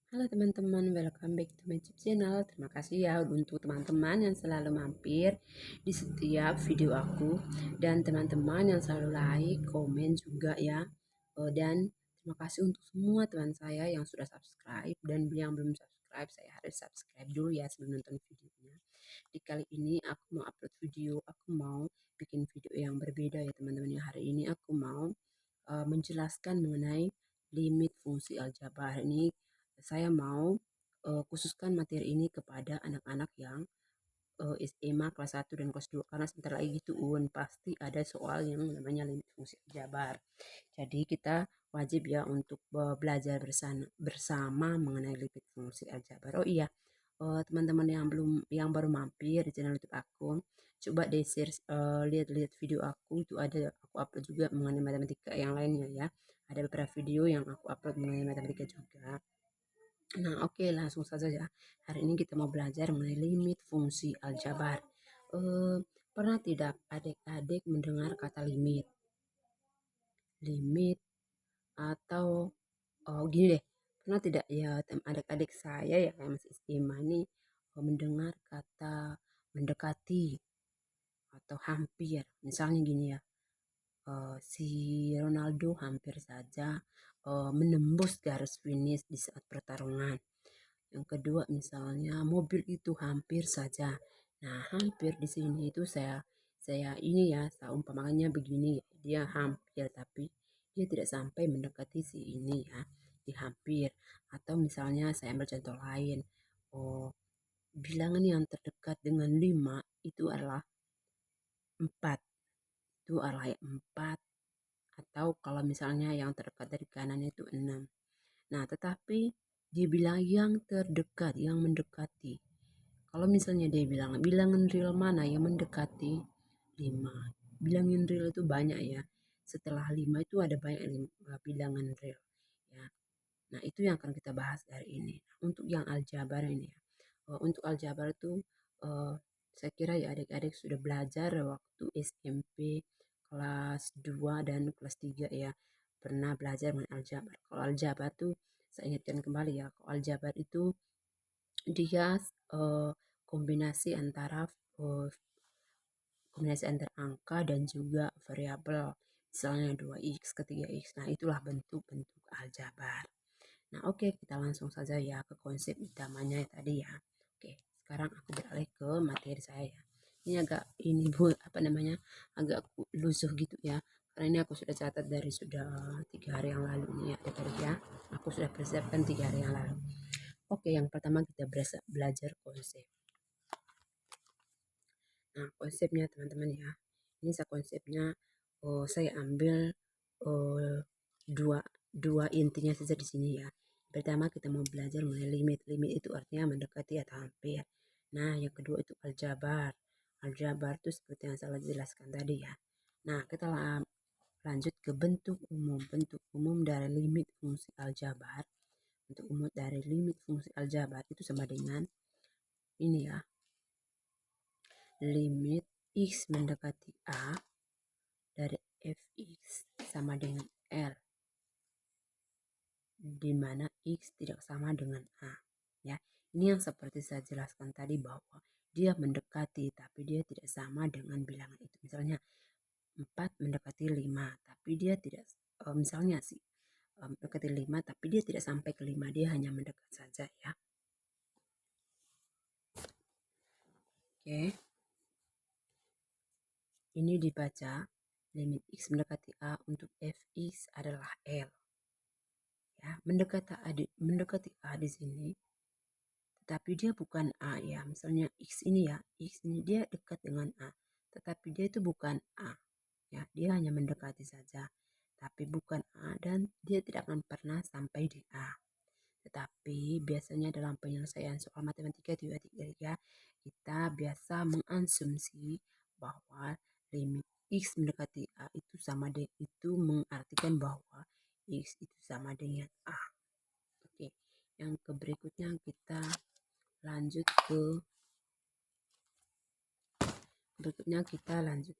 Halo teman-teman, welcome back to my YouTube channel. Terima kasih ya untuk teman-teman yang selalu mampir di setiap video aku dan teman-teman yang selalu like, komen juga ya. Dan terima kasih untuk semua teman saya yang sudah subscribe dan yang belum subscribe, saya harus subscribe dulu ya sebelum nonton videonya. Di kali ini aku mau upload video, aku mau bikin video yang berbeda ya teman-teman ya. Hari ini aku mau menjelaskan mengenai limit fungsi aljabar. Ini saya mau khususkan materi ini kepada anak-anak yang SMA kelas 1 dan kelas 2 karena sebentar lagi gitu pasti ada soal yang namanya limit fungsi aljabar. Jadi kita wajib ya untuk belajar bersama mengenai limit fungsi aljabar. Oh iya, teman-teman yang baru mampir di channel YouTube aku, coba deh share lihat-lihat video aku itu ada aku upload juga mengenai matematika yang lainnya ya. Ada beberapa video yang aku upload mengenai matematika juga. Nah, oke, langsung saja ya. Hari ini kita mau belajar mengenai limit fungsi aljabar. Eh, Pernah tidak adik-adik mendengar kata limit? Limit atau gini deh, pernah tidak ya adik-adik saya ya yang masih SMA ini mendengar kata mendekati atau hampir. Misalnya gini ya, si Ronaldo hampir saja menembus garis finish di saat pertarungan. Yang kedua misalnya mobil itu hampir saja. Nah, hampir di sini itu saya ini ya, saya umpamakannya begini, dia hampir tapi dia tidak sampai mendekati si ini ya, di hampir. Atau misalnya saya ambil contoh lain. Oh, bilangan yang terdekat dengan 5 itu adalah 4. Itu adalah 4 atau kalau misalnya yang terdekat dari kanan itu 6. Nah, tetapi dia bilang yang terdekat, yang mendekati. Kalau misalnya dia bilang bilangan real mana yang mendekati 5. Bilangan real itu banyak ya. Setelah 5 itu ada banyak bilangan real ya. Nah, itu yang akan kita bahas hari ini. Untuk yang aljabar ini ya. Untuk aljabar itu saya kira ya adik-adik sudah belajar waktu SMP kelas 2 dan kelas 3 ya. Pernah belajar mengenai aljabar. Kalau aljabar tuh saya ingatkan kembali ya. Kalau aljabar itu dia eh, kombinasi antara eh, kombinasi antara angka dan juga variabel. Misalnya 2x ke 3x. Nah, itulah bentuk-bentuk aljabar. Nah, oke, kita langsung saja ya ke konsep utamanya ya tadi ya. Oke, sekarang aku beralih ke materi saya ya. Ini agak ini Bu, apa namanya? Agak lusuh gitu ya. Karena ini aku sudah catat dari sudah 3 hari yang lalu nih ya, adik-adik ya. Aku sudah persiapkan 3 hari yang lalu. Oke, yang pertama kita belajar konsep. Nah, konsepnya teman-teman ya. Ini saya konsepnya saya ambil oh, dua dua intinya saja di sini ya. Pertama kita mau belajar mengenai limit. Limit itu artinya mendekati atau hampir. Nah, yang kedua itu aljabar. Aljabar itu seperti yang saya jelaskan tadi ya. Nah, kita lanjut ke bentuk umum. Bentuk umum dari limit fungsi aljabar. Bentuk umum dari limit fungsi aljabar itu sama dengan ini ya. Limit x mendekati A dari fx sama dengan L, di mana x tidak sama dengan A. Ya, ini yang seperti saya jelaskan tadi bahwa dia mendekati tapi dia tidak sama dengan bilangan itu. Misalnya 4 mendekati 5 tapi dia tidak misalnya sih mendekati 5 tapi dia tidak sampai ke 5, dia hanya mendekat saja ya. Oke. Ini dibaca limit x mendekati A untuk fx adalah L. Ya, mendekati A di sini, tetapi dia bukan A ya. Misalnya X ini ya, X ini dia dekat dengan A, tetapi dia itu bukan A. Ya, dia hanya mendekati saja, tapi bukan A dan dia tidak akan pernah sampai di A. Tetapi biasanya dalam penyelesaian soal matematika itu ya, kita biasa mengasumsi bahwa limit X mendekati A itu sama dengan itu mengartikan bahwa X itu sama dengan A. Oke, yang berikutnya kita lanjut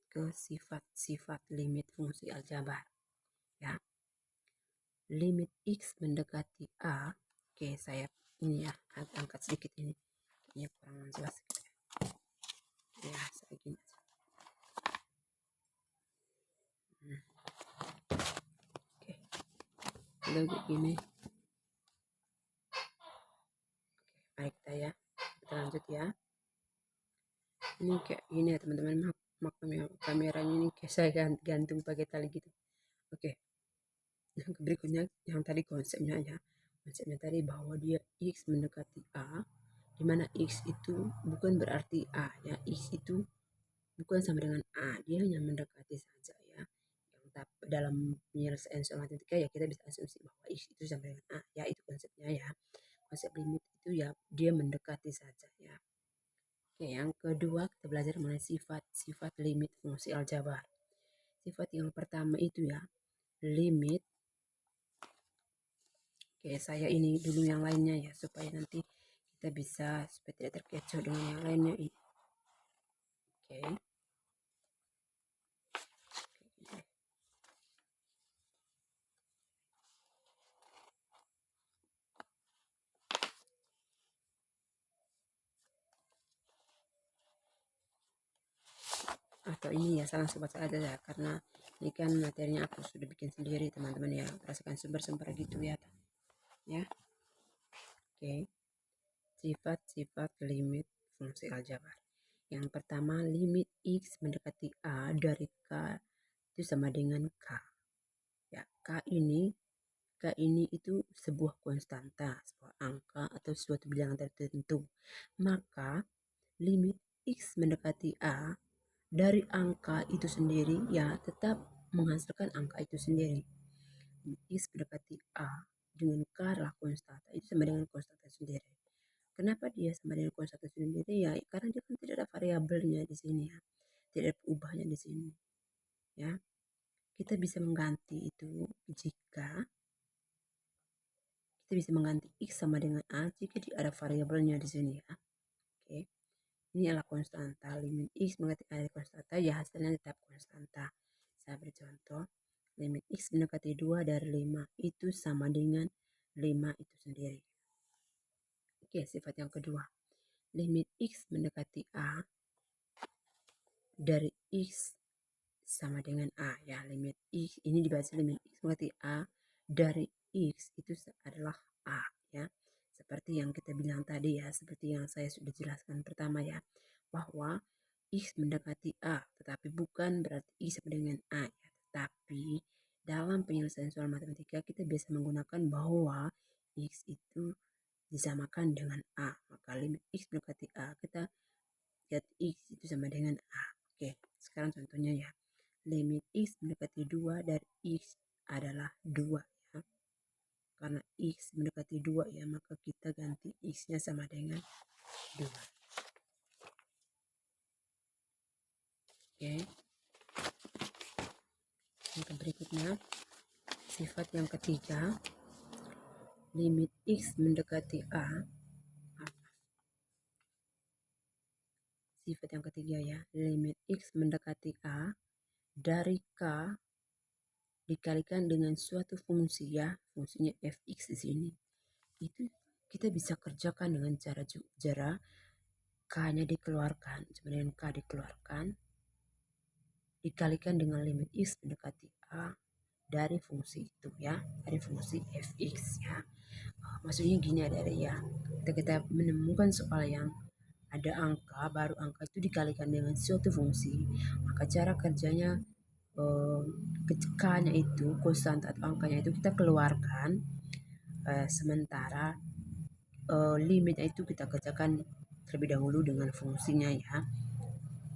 ke sifat-sifat limit fungsi aljabar ya. Limit x mendekati A Oke, saya ini ya, angkat sedikit ini kurang jelas ya, saya gini aja. Oke, udah gini. Baik, kita lanjut ya. Ini kayak gini ya teman-teman, kameranya ini kayak saya gantung pakai tali gitu. Oke, yang berikutnya yang tadi konsepnya ya, konsepnya tadi bahwa dia X mendekati A, di mana X itu bukan berarti A ya, X itu bukan sama dengan A, dia hanya mendekati saja ya. Yang dalam penyelesaian soal matematika ya kita bisa asumsi bahwa X itu sama dengan A ya, itu konsepnya ya. Konsep limit itu ya dia mendekati saja ya. Oke, yang kedua kita belajar mengenai sifat limit fungsi aljabar. Sifat yang pertama itu ya, limit. Oke, saya ini dulu yang lainnya ya, supaya nanti kita bisa supaya tidak terkecoh dengan yang lainnya ini. Oke. Atau ini ya salah sobat aja ya, karena ini kan materinya aku sudah bikin sendiri teman-teman ya, rasakan sumber-sumber gitu ya. Oke, sifat-sifat limit fungsi aljabar. Yang pertama, limit X mendekati A dari K itu sama dengan K ya. K ini itu sebuah konstanta, sebuah angka atau suatu bilangan tertentu. Maka limit X mendekati A dari angka itu sendiri ya tetap menghasilkan angka itu sendiri. X mendekati A dengan K adalah konstanta, itu sama dengan konstanta sendiri. Kenapa dia sama dengan konstanta sendiri ya? Karena dia kan tidak ada variabelnya di sini ya, tidak ada perubahannya di sini ya. Kita bisa mengganti itu jika kita bisa mengganti X sama dengan A jika ada variabelnya di sini ya. Oke. Ini adalah konstanta, limit X mengganti A dari konstanta ya hasilnya tetap konstanta. Saya beri contoh, limit X mendekati 2 dari 5 itu sama dengan 5 itu sendiri. Oke, sifat yang kedua, limit X mendekati A dari X sama dengan A ya. Limit X ini dibaca limit X mendekati A dari X itu adalah A ya. Seperti yang kita bilang tadi ya, seperti yang saya sudah jelaskan pertama ya, bahwa X mendekati A, tetapi bukan berarti X sama dengan A ya. Tetapi dalam penyelesaian soal matematika kita bisa menggunakan bahwa X itu disamakan dengan A. Maka limit X mendekati A, kita lihat X itu sama dengan A. Oke, sekarang contohnya ya. Limit X mendekati 2 dari X adalah 2 ya. Karena X mendekati 2 ya, maka kita ganti X-nya sama dengan 2. Oke. Yang berikutnya, sifat yang ketiga, limit X mendekati A. Sifat yang ketiga ya, limit X mendekati A dari K dikalikan dengan suatu fungsi ya, fungsinya fx di sini. Itu kita bisa kerjakan dengan cara K-nya dikeluarkan, kemudian K dikeluarkan, dikalikan dengan limit X mendekati A dari fungsi itu ya, dari fungsi fx ya. Maksudnya gini ada ya, kita menemukan soal yang ada angka, baru angka itu dikalikan dengan suatu fungsi, maka cara kerjanya K-nya itu, konstanta atau angkanya itu kita keluarkan, sementara limitnya itu kita kerjakan terlebih dahulu dengan fungsinya ya.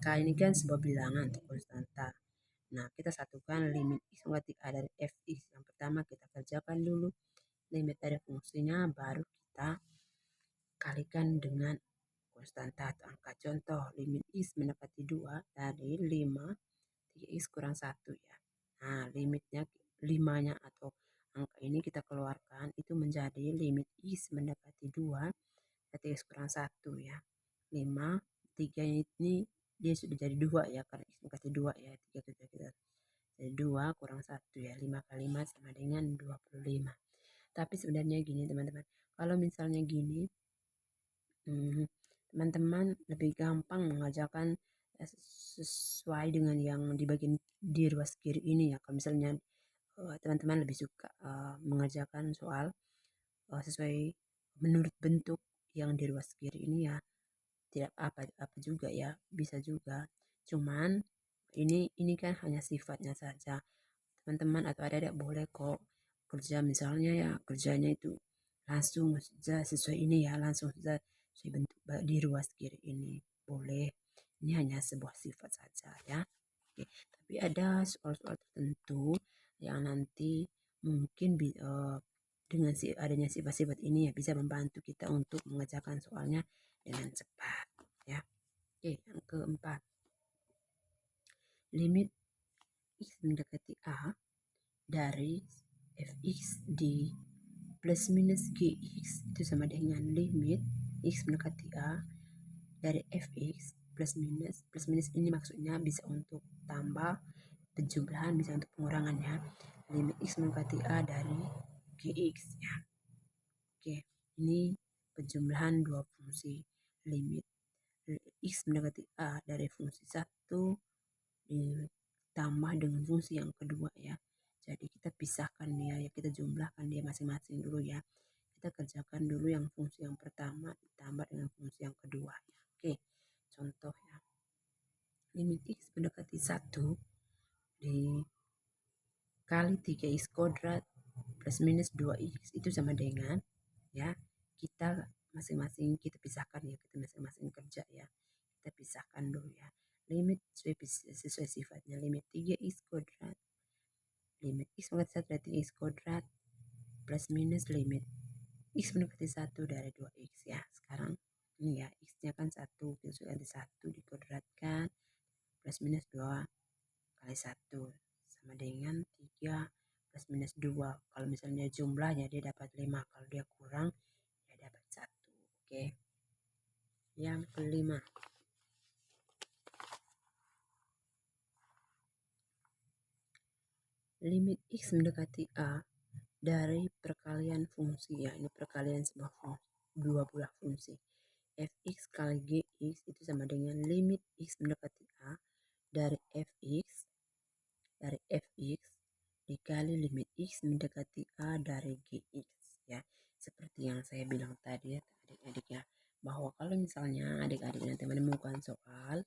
K ini kan sebuah bilangan atau konstanta. Nah, kita satukan limit X mendekati A dari fx. Yang pertama kita kerjakan dulu limit dari fungsinya, baru kita kalikan dengan konstanta atau angka. Contoh, limit X mendekati 2 dari 5, 3X kurang 1 ya. Nah, limitnya 5-nya atau angka ini kita keluarkan, itu menjadi limit X mendekati 2, 3X kurang 1 ya. 5, 3 ini dia sudah jadi 2 ya, karena X mendekati 2 ya. 3 kita jadi 2 kurang 1 ya. 5 kali 5 sama dengan 25. Tapi sebenarnya gini teman-teman, kalau misalnya gini, teman-teman lebih gampang mengajarkan sesuai dengan yang di bagian di ruas kiri ini ya. Kalau misalnya teman-teman lebih suka mengerjakan soal sesuai menurut bentuk yang di ruas kiri ini ya, tidak apa juga ya, bisa juga. Cuman ini kan hanya sifatnya saja. Teman-teman atau adik-adik boleh kok kerja, misalnya ya kerjanya itu langsung saja sesuai ini ya, langsung saja sesuai bentuk di ruas kiri ini boleh. Ini hanya sebuah sifat saja ya. Oke, tapi ada soal-soal tertentu yang nanti mungkin dengan adanya sifat-sifat ini ya bisa membantu kita untuk mengerjakan soalnya dengan cepat ya. Oke, yang keempat, limit x mendekati a dari fx di plus minus gx itu sama dengan limit x mendekati a dari fx plus minus ini maksudnya bisa untuk tambah penjumlahan, bisa untuk pengurangannya. Limit x mendekati a dari gx ya. Oke, ini penjumlahan dua fungsi. Limit x mendekati a dari fungsi satu ditambah dengan fungsi yang kedua ya. Jadi kita pisahkan dia ya, kita jumlahkan dia masing-masing dulu ya. Kita kerjakan dulu yang fungsi yang pertama ditambah dengan fungsi yang kedua ya. Oke, contoh ya. Limit x mendekati 1 dikali 3x kuadrat plus minus 2x itu sama dengan ya, kita masing-masing kita pisahkan ya, kita masing-masing kerja ya. Kita pisahkan dulu ya. Limit sesuai sifatnya, limit 3x kuadrat, limit x mendekati 1 dari 3x kuadrat plus minus limit x mendekati 1 dari 2x ya. Sekarang ini ya, x-nya kan 1, kita ganti 1 dikuadratkan plus minus 2 kali 1 sama dengan 3 plus minus 2. Kalau misalnya jumlahnya dia dapat 5, kalau dia kurang dia dapat 1. Oke. Yang kelima, limit x mendekati a dari perkalian fungsi ya, ini perkalian sebuah fungsi, dua buah fungsi. Fx kali gx itu sama dengan limit x mendekati a dari fx dikali limit x mendekati a dari gx ya. Seperti yang saya bilang tadi ya adik-adik ya, bahwa kalau misalnya adik-adik nanti menemukan soal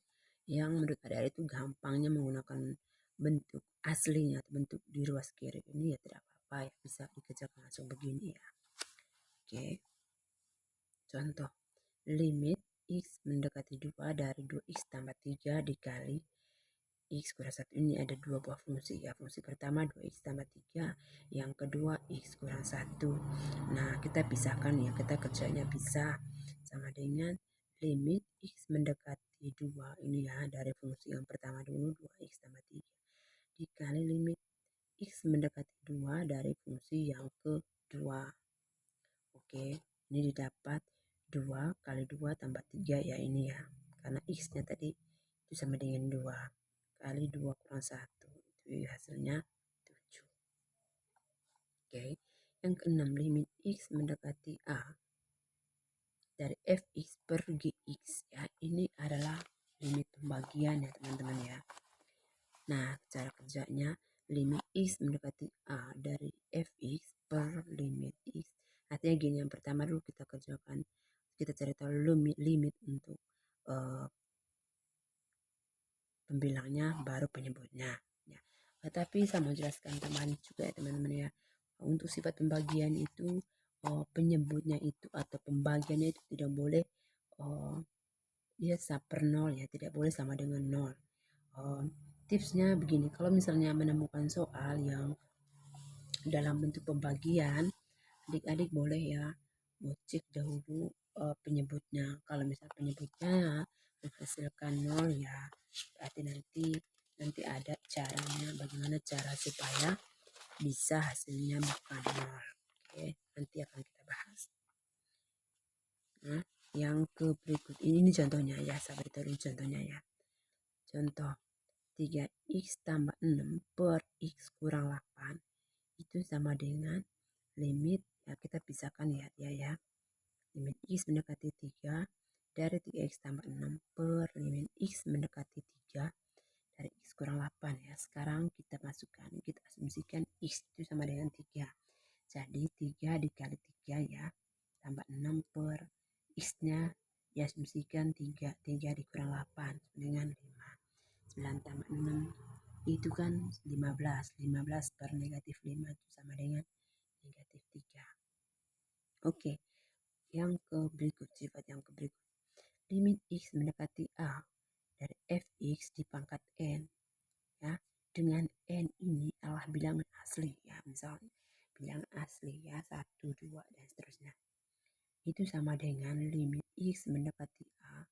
yang menurut adik-adik itu gampangnya menggunakan bentuk aslinya atau bentuk di ruas kiri ini ya tidak apa-apa ya, bisa dikerjakan langsung begini ya. Oke, contoh limit x mendekati 2 dari 2x tambah 3 dikali x kurang 1. Ini ada dua buah fungsi ya. Fungsi pertama 2x tambah 3, yang kedua x kurang 1. Nah, kita pisahkan ya, kita kerjanya bisa sama dengan limit x mendekati 2 ini ya, dari fungsi yang pertama dulu 2x tambah 3 dikali limit x mendekati 2 dari fungsi yang kedua. Oke, ini didapat 2 kali 2 tambah 3 ya ini ya. Karena x-nya tadi itu sama dengan 2 kali 2 kurang 1. Itu hasilnya 7. Oke, yang keenam, limit x mendekati a dari fx per gx ya. Ini adalah limit pembagian ya teman-teman ya. Nah, cara kerjanya limit x mendekati a dari fx per limit x. Artinya gini, yang pertama dulu kita kerjakan, kita cari tahu limit untuk pembilangnya baru penyebutnya ya. Tapi saya mau jelaskan tambahan juga ya teman-teman ya. Untuk sifat pembagian itu penyebutnya itu atau pembagiannya itu tidak boleh dia per nol ya, tidak boleh sama dengan nol. Tipsnya begini, kalau misalnya menemukan soal yang dalam bentuk pembagian, adik-adik boleh ya cek dahulu penyebutnya. Kalau misal penyebutnya menghasilkan nol ya, berarti nanti ada caranya, bagaimana cara supaya bisa hasilnya bukan nol. Oke, nanti akan kita bahas. Nah, yang ke berikut ini contohnya ya, saya beritahu contohnya ya. Contoh 3x tambah 6 per x kurang 8 itu sama dengan limit Ya, kita pisahkan ya dia ya. Limit X mendekati 3 dari 3X tambah 6 per limit X mendekati 3 dari X kurang 8 ya. Sekarang kita masukkan, kita asumsikan X itu sama dengan 3. Jadi 3 dikali 3 ya, tambah 6 per X-nya diasumsikan 3. 3 dikurang 8 dengan 5. 9 tambah 6 itu kan 15. 15 per negatif 5 itu sama dengan negatif 3. Oke, yang ke berikut, sifat yang ke berikut. Limit X mendekati A dari fx di pangkat n ya, dengan n ini adalah bilangan asli ya, misalnya bilangan asli ya 1, 2 dan seterusnya. Itu sama dengan limit X mendekati A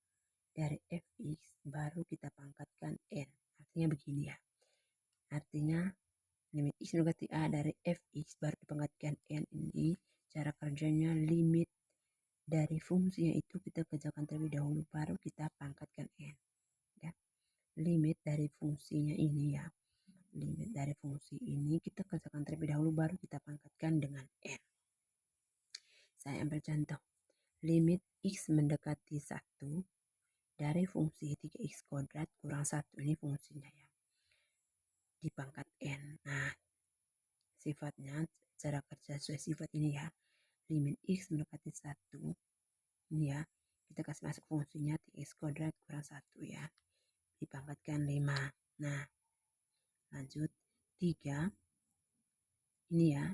dari fx baru kita pangkatkan n. Artinya begini ya. Artinya limit X mendekati A dari fx baru dipangkatkan n ini cara kerjanya limit dari fungsinya itu kita kerjakan terlebih dahulu baru kita pangkatkan n ya. Limit dari fungsinya ini ya, limit dari fungsi ini kita kerjakan terlebih dahulu baru kita pangkatkan dengan n. Saya ambil contoh, limit X mendekati 1 dari fungsi 3X kuadrat kurang 1, ini fungsinya ya, di pangkat n. Nah, sifatnya cara kerja sesuai sifat ini ya, limit X mendekati 1 ini ya, kita kasih masuk fungsinya 3X kuadrat kurang 1 ya, dipangkatkan 5. Nah, lanjut 3 ini ya,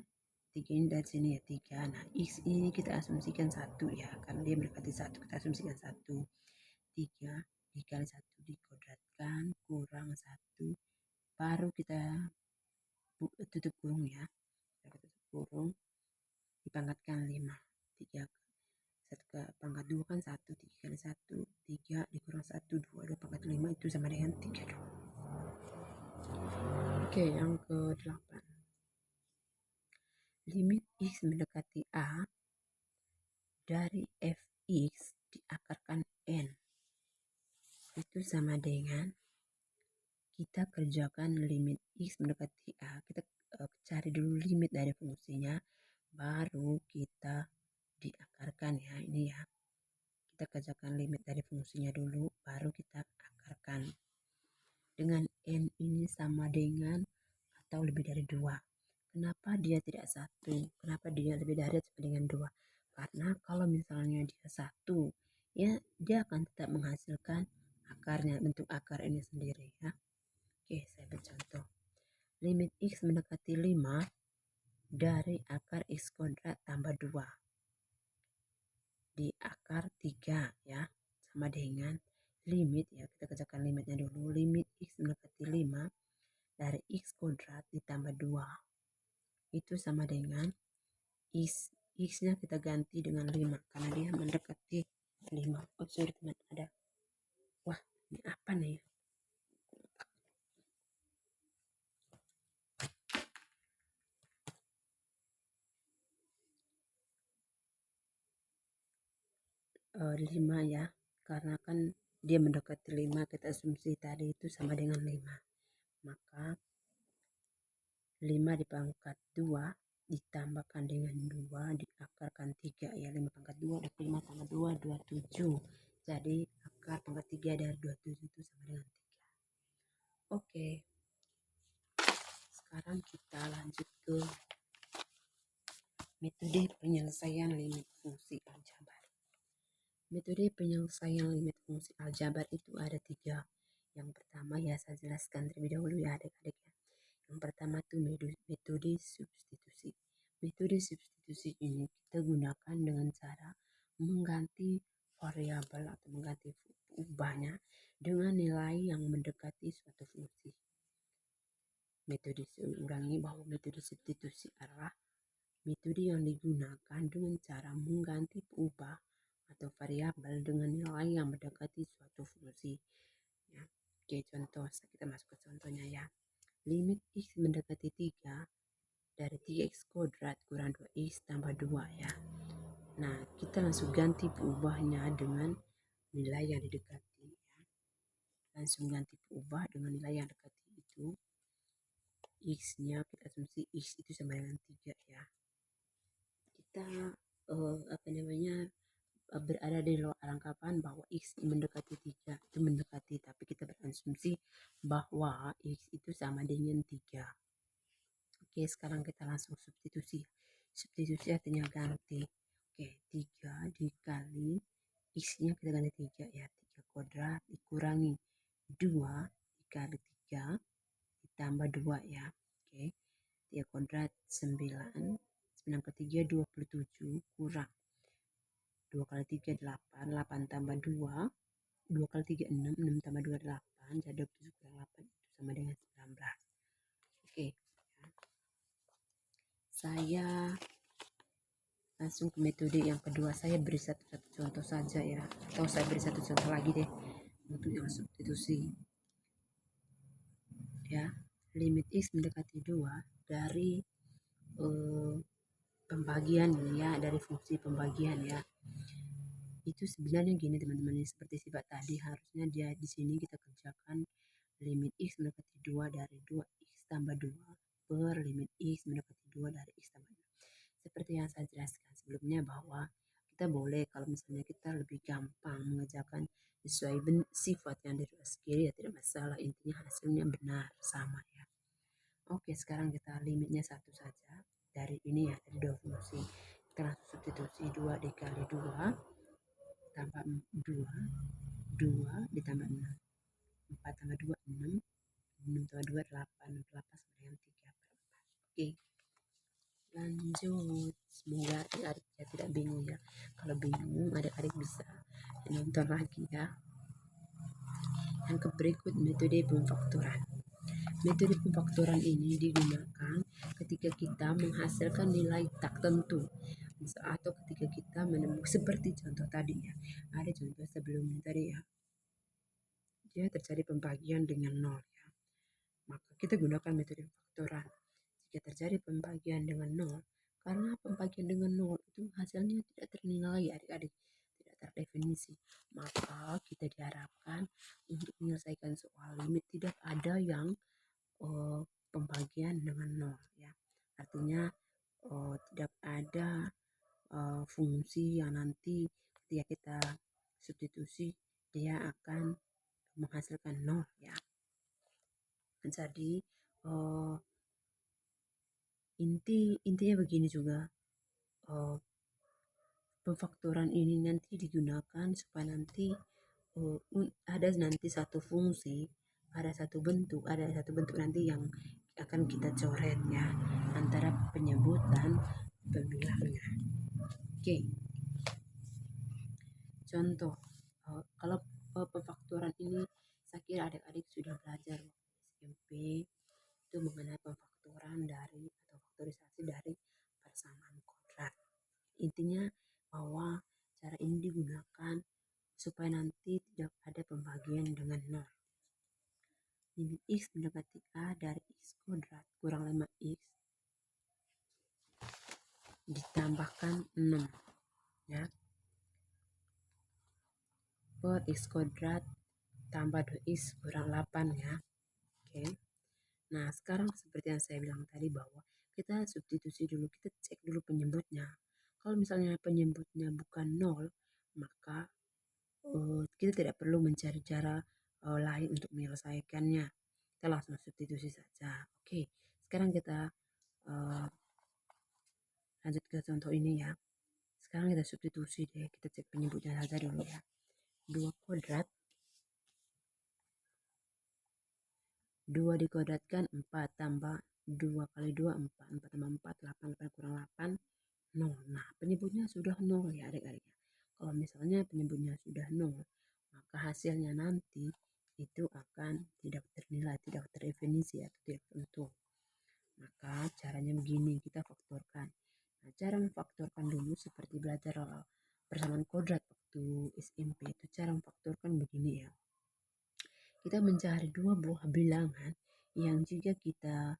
3 ini dari sini ya 3. Nah, X ini kita asumsikan 1 ya, karena dia mendekati 1, kita asumsikan 1. 3 dikali 1 dikodratkan kurang 1, baru kita tutup kurung ya, kita tutup kurung, dipangkatkan 5. 3 1 ke pangkat 2 kan 1, 3 kali 1 3 dikurang 1 2, 2 pangkat 5 itu sama dengan 3 dong. Oke, yang ke-8, limit X mendekati A dari fx diakarkan n itu sama dengan kita kerjakan limit X mendekati A, kita cari dulu limit dari fungsinya baru kita diakarkan ya, ini ya, kita kerjakan limit dari fungsinya dulu baru kita akarkan dengan n ini sama dengan atau lebih dari 2. Kenapa dia tidak 1? Kenapa dia lebih dari sama dengan 2? Karena kalau misalnya dia 1 ya, dia akan tetap menghasilkan akarnya, bentuk akar ini sendiri ya. Oke, saya bercontoh. Limit X mendekati 5 dari akar X kuadrat tambah 2 di akar 3 ya, sama dengan limit ya, kita kerjakan limitnya dulu. Limit X mendekati 5 dari X kuadrat ditambah 2 itu sama dengan X-nya kita ganti dengan 5 karena dia mendekati 5. Oh sorry teman, ada. Wah, ini apa nih? E, 5 ya, karena kan dia mendekati 5, kita asumsi tadi itu sama dengan 5. Maka 5 dipangkat 2 ditambahkan dengan 2 diakarkan 3 ya, 5 pangkat 2 dapat 5 tambah 2 27. Jadi akar pangkat 3 dari 27 itu sama dengan 3. Oke, sekarang kita lanjut ke metode penyelesaian limit fungsi aljabar. Metode penyelesaian limit fungsi aljabar itu ada 3. Yang pertama ya saya jelaskan terlebih dahulu ya adik-adik ya. Yang pertama tuh metode substitusi. Metode substitusi ini kita gunakan dengan cara mengganti variabel atau mengganti ubahnya dengan nilai yang mendekati suatu fungsi. Metode ulangi bahwa metode substitusi adalah metode yang digunakan dengan cara mengganti ubah atau variabel dengan nilai yang mendekati suatu fungsi. Ya. Oke, contoh kita masuk ke contohnya ya. Limit X mendekati 3 dari 3X kuadrat kurang 2X tambah 2 ya. Nah, kita langsung ganti peubahnya dengan nilai yang didekati ya. Langsung ganti peubah dengan nilai yang dekati itu. X-nya kita asumsi X itu sama dengan 3 ya. kita apa namanya berada di luar anggapan bahwa X mendekati 3 itu mendekati, tapi kita berasumsi bahwa X itu sama dengan 3. Oke, sekarang kita langsung substitusi. Substitusi artinya ganti. Oke, 3 dikali X-nya kita ganti 3 ya. 3 kuadrat dikurangi 2 dikali 3 ditambah 2 ya. Oke, 3 kuadrat 9. 9 ke 3 27 kurang 2 kali 3 8. 8 tambah 2. 2 kali 3 6. 6 tambah 2 8. Jadi 7 kurang 8 itu sama dengan 19. Oke. Saya langsung ke metode yang kedua. Saya beri satu contoh saja ya. Atau saya beri satu contoh lagi deh untuk yang substitusi. Ya, limit X mendekati 2 dari pembagian ya, dari fungsi pembagian ya. Itu sebenarnya gini teman-teman, seperti sifat tadi, harusnya dia di sini kita kerjakan limit X mendekati 2 dari 2X tambah 2 per limit X mendekati 2 dari X tambah 2. Seperti yang saya jelaskan sebelumnya bahwa kita boleh kalau misalnya kita lebih gampang mengerjakan sesuai sifat yang di atas kiri ya tidak masalah, intinya hasilnya benar sama ya. Oke, sekarang kita limitnya satu saja dari ini ya, dari dua fungsi. Kita langsung substitusi 2 dikali 2 tambah 2, 2 ditambah 6, 4 tambah 2 6, 6 tambah 2 8, 8 sama dengan 3 per 4. Oke, lanjut. Semoga adik-adik ya tidak bingung ya. Kalau bingung adik-adik bisa nonton lagi ya. Yang berikut metode pemfaktoran. Metode pemfaktoran ini digunakan ketika kita menghasilkan nilai tak tentu atau ketika kita menemukan seperti contoh tadi ya. Ada contoh sebelumnya tadi ya. Dia terjadi pembagian dengan 0 ya. Maka kita gunakan metode pemfaktoran. Jika terjadi pembagian dengan 0, karena pembagian dengan 0 itu hasilnya tidak ternilai adik-adik, tidak terdefinisi, maka kita diharapkan untuk menyelesaikan soal limit tidak ada yang pembagian dengan 0 ya. Artinya tidak ada fungsi yang nanti ketika kita substitusi dia akan menghasilkan 0 ya. Jadi intinya begini juga, pemfaktoran ini nanti digunakan supaya nanti ada nanti satu fungsi, ada satu bentuk nanti yang akan kita coret ya antara penyebut dan pembilangnya. Oke, contoh kalau pemfaktoran ini saya kira adik-adik sudah belajar SMP itu mengenai pemfaktoran dari atau faktorisasi dari persamaan kuadrat. Intinya bahwa cara ini digunakan supaya nanti tidak ada pembagian dengan 0. Limit X mendekati A dari X kuadrat kurang 5X ditambahkan 6 ya, per X kuadrat tambah 2X kurang 8 ya. Oke. Nah, sekarang seperti yang saya bilang tadi bahwa kita substitusi dulu, kita cek dulu penyebutnya. Kalau misalnya penyebutnya bukan 0, maka kita tidak perlu mencari cara lain untuk menyelesaikannya. Kita langsung substitusi saja. Oke, sekarang kita lanjut ke contoh ini ya. Sekarang kita substitusi deh, kita cek penyebutnya saja dulu ya. 2 kuadrat 2 dikuadratkan 4 tambah 2 kali 2 4, 4 tambah 4 8, 8 kurang 8 0. Nah, penyebutnya sudah 0 ya adik-adik. Kalau misalnya penyebutnya sudah 0, maka hasilnya nanti itu akan tidak ternilai, tidak terdefinisi atau tidak tentu. Maka caranya begini, kita faktorkan. Nah, cara memfaktorkan dulu seperti belajar persamaan kuadrat waktu SMP itu cara memfaktorkan begini ya. Kita mencari dua buah bilangan yang jika kita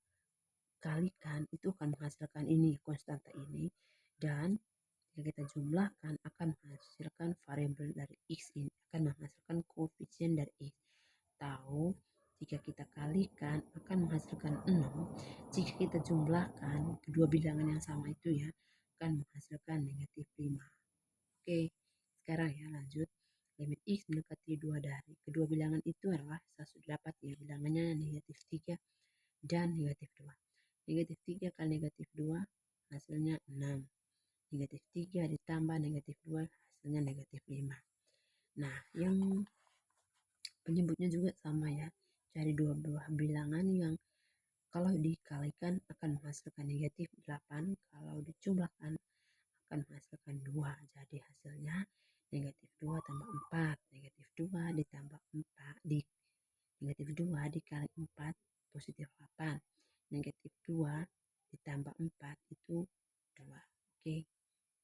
kalikan itu akan menghasilkan ini, konstanta ini, dan jika kita jumlahkan akan menghasilkan variabel dari X ini, akan menghasilkan koefisien dari X. Tahu jika kita kalikan akan menghasilkan 6, jika kita jumlahkan kedua bilangan yang sama itu ya akan menghasilkan sekarang ya lanjut. Limit X mendekati 2 dari kedua bilangan itu adalah saya sudah dapat ya bilangannya negatif 3 dan negatif 2. Negatif 3 kali negatif 2 hasilnya 6. Negatif 3 ditambah negatif 2 hasilnya negatif 5. Nah, yang penyebutnya juga sama ya. Cari dua buah bilangan yang kalau dikalikan akan menghasilkan negatif 8, kalau dijumlahkan akan menghasilkan 2. Jadi hasilnya negatif 2 tambah 4. Negatif 2 ditambah 4. Negatif 2 dikali 4 positif 8. Negatif 2 ditambah 4 itu 2. Oke.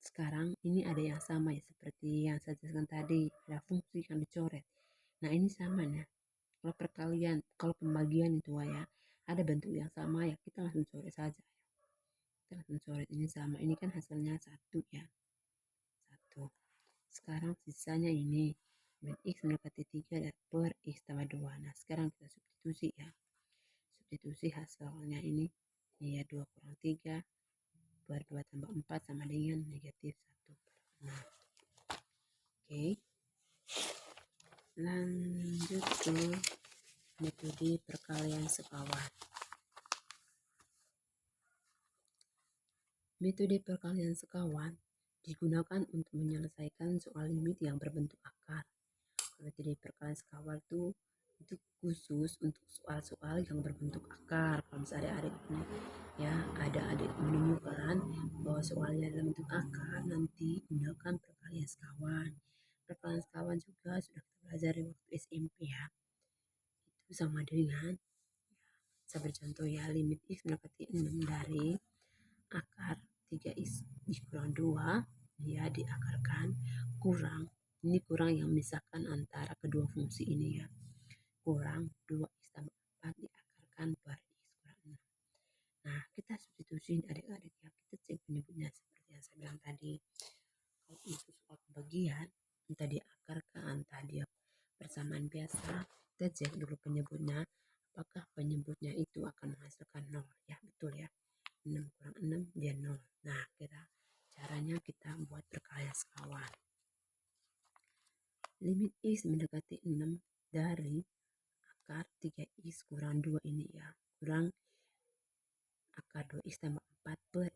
Sekarang ini ada yang sama ya seperti yang saya jelaskan tadi. Ada fungsi yang dicoret. Nah ini sama ya. Kalau perkalian, kalau pembagian itu ya ada bentuk yang sama ya kita langsung coret saja. Kita langsung coret ini sama. Ini kan hasilnya 1 ya. 1. Sekarang sisanya ini min X mendekati 3 dan per X tambah 2. Nah sekarang kita substitusi ya. Substitusi hasilnya ini ya 2 kurang 3 per 2 tambah 4 sama dengan negatif 1 per 6. Oke. Lanjut ke metode perkalian sekawan. Metode perkalian sekawan digunakan untuk menyelesaikan soal limit yang berbentuk akar. Metode perkalian sekawan itu khusus untuk soal-soal yang berbentuk akar. Kalau misalnya adik ya ada adik menemukan bahwa soalnya dalam bentuk akar, nanti gunakan perkalian sekawan. Perkalian sekawan juga sudah kita pelajari waktu SMP ya. Itu sama dengan saya bercontoh ya, limit X mendekati 6 dari akar 3X dikurang 2 ya diakarkan kurang, ini kurang yang memisahkan antara kedua fungsi ini ya, kurang 2X tambah 4 diakarkan per X kurang 6. Nah kita substitusi adik-adik ya, kita cek penyebutnya seperti yang saya bilang tadi. Kalau untuk soal pembagian entah diakarkan entah dia persamaan biasa, kita cek dulu penyebutnya apakah penyebutnya itu akan menghasilkan 0 ya, betul ya. 6 kurang 6 dia 0. Nah caranya kita buat perkalian sekawan. Limit X mendekati 6 dari akar 3X kurang 2 ini ya, kurang akar 2X tambah 4 per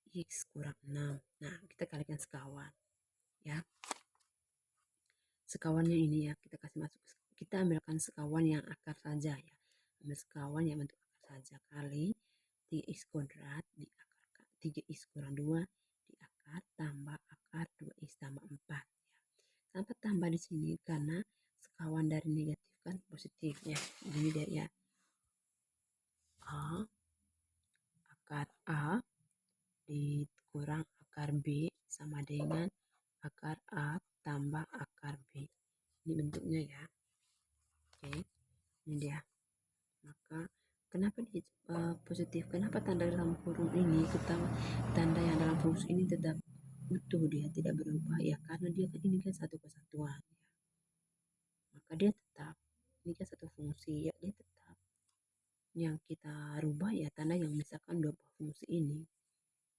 X kurang 6. Nah kita kalikan sekawan ya. Sekawannya ini ya kita kasih masuk, kita ambilkan sekawan yang akar saja ya, ambil sekawan yang bentuk akar saja kali 3x kuadrat diakarkan 3x kurang 2 diakar tambah akar 2x tambah 4 ya. Kenapa tambah di sini? Karena sekawan dari negatif kan positif ya. Jadi dari ya A akar A dikurang akar B sama dengan akar A tambah akar B. Ini bentuknya ya. Oke, ini dia. Maka kenapa dia positif? Kenapa tanda dalam kurung ini, tanda yang dalam fungsi ini tetap utuh, dia tidak berubah ya, karena dia kan ini kan satu kesatuan ya. Maka dia tetap, ini kan satu fungsi ya, dia tetap. Yang kita rubah ya tanda yang misalkan dua buah fungsi ini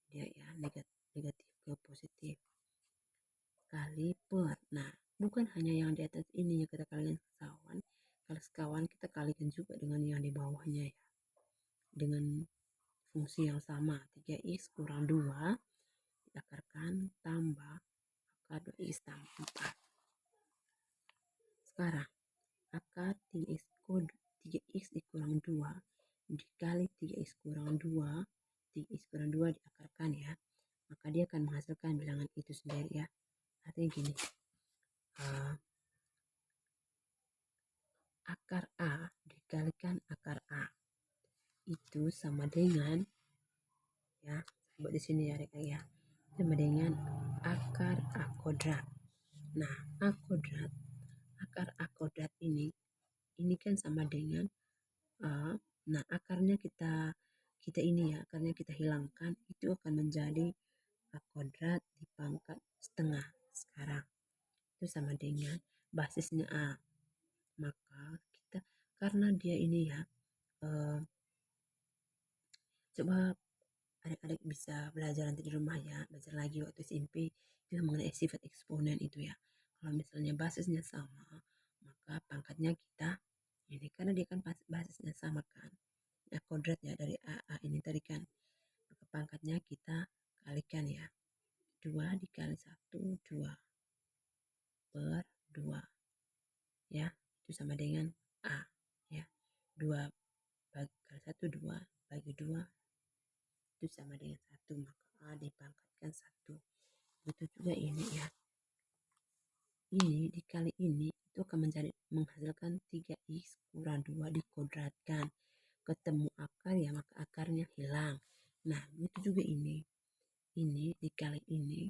dia ya negatif ke positif kali per. Nah bukan hanya yang di atas ini yang kita kalikan sekawan, kalau sekawan kita kalikan juga dengan yang di bawahnya ya, dengan fungsi yang sama 3x kurang 2 diakarkan tambah akar 2x tambah 4. Sekarang akar 3x dikurang 2 dikali 3x kurang 2, 3x kurang 2 diakarkan ya, maka dia akan menghasilkan bilangan itu sendiri ya. Artinya gini, akar A dikalikan akar A itu sama dengan ya, buat di sini ya ya, sama dengan akar A kuadrat. Nah akar A kuadrat ini kan sama dengan A. Nah akarnya kita ini ya, akarnya kita hilangkan, itu akan menjadi A kuadrat dipangkat setengah. Sekarang itu sama dengan basisnya A, maka kita karena dia ini ya, coba adik-adik bisa belajar nanti di rumah ya, belajar lagi waktu SMP itu mengenai sifat eksponen itu ya. Kalau misalnya basisnya sama, maka pangkatnya kita ini, karena dia kan basisnya sama kan. Nah, kodrat ya dari A ini tadi kan. Maka pangkatnya kita kalikan ya. 2 dikali 1, 2 per 2. Ya, itu sama dengan A. Ya, 2 bagi kali 1, 2 bagi 2 itu sama dengan 1. Maka A dipangkatkan 1. Begitu juga ini ya. Ini dikali ini itu akan menghasilkan 3x kurang 2 dikodratkan. Ketemu akar ya, maka akarnya hilang. Nah, begitu juga ini. Ini dikali ini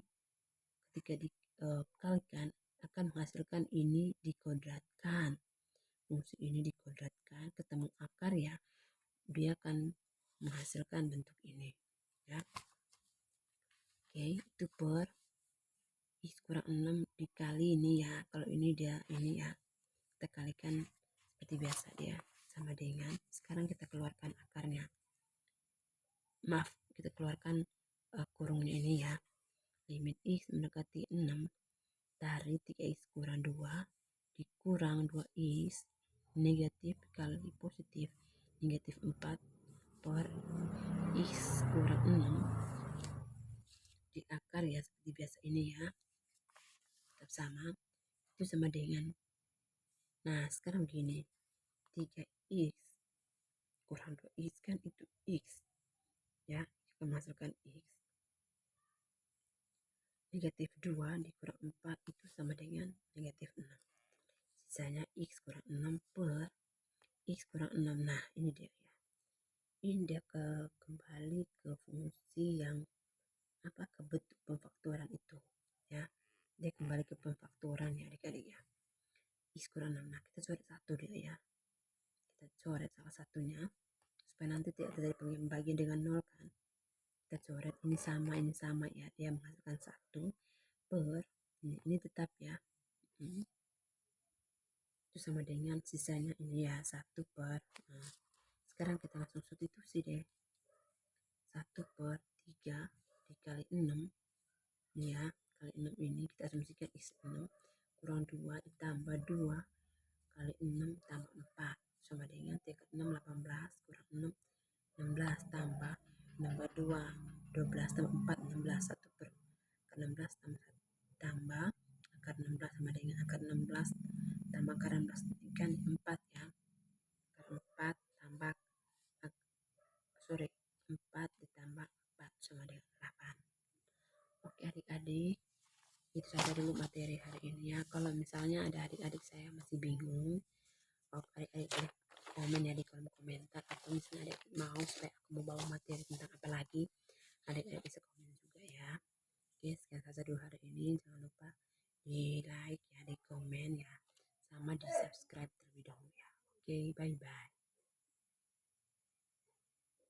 ketika dikalikan akan menghasilkan ini dikodratkan. Fungsi ini dikodratkan, ketemu akar ya, dia akan menghasilkan bentuk ini. Ya. Oke, itu per x kurang 6 dikali ini ya. Kalau ini dia ini ya, kita kalikan seperti biasa dia sama dengan, sekarang kita keluarkan akarnya. Maaf, kita keluarkan kurungnya ini ya. Limit x mendekati 6 dari 3x kurang 2 dikurang 2x negatif kali positif negatif 4 per x kurang 6 di akar ya, seperti biasa ini ya, tetap sama, itu sama dengan, nah sekarang begini, 3x kurang 2x kan itu x ya, kita masukkan x, negatif 2 dikurang 4 itu sama dengan negatif 6, sisanya x kurang 6 per x kurang 6. Nah ini dia ya, ini dia kembali ke fungsi yang apa, ke bentuk pemfaktoran itu ya, dia kembali ke pemfaktoran ya adik-adik ya. X kurang 6, nah kita coret satu dia ya, kita coret salah satunya supaya nanti tidak terjadi pembagian dengan 0 kan. Kita coret ini sama ya, dia menghasilkan 1 per ini tetap ya, itu sama dengan sisanya ini ya, 1 per, nah, sekarang kita langsung substitusi deh, 1 per 3 dikali 6 ini ya, kali 6 ini kita asumsikan x 6 kurang 2 ditambah 2 kali 6 tambah 4 sama dengan 3 kali 6 18 kurang 6 16 tambah 2 12 tambah 4 16 1 per 16 tambah akar 16 sama dengan akar 16 tambah akar 16 kan 4 ya, akar 4 tambah 4 ditambah 4 sama dengan 8. Oke adik-adik, itu saja dulu materi hari ini ya. Kalau misalnya ada adik-adik saya masih bingung, adik-adik komen ya di kolom komentar, atau misalnya adik mau supaya aku mau bawa materi tentang apa lagi, adik-adik bisa komen juga ya. Oke, sekian saja dulu hari ini, jangan lupa di like ya, di komen ya, sama di subscribe terlebih dahulu ya. Oke, bye bye.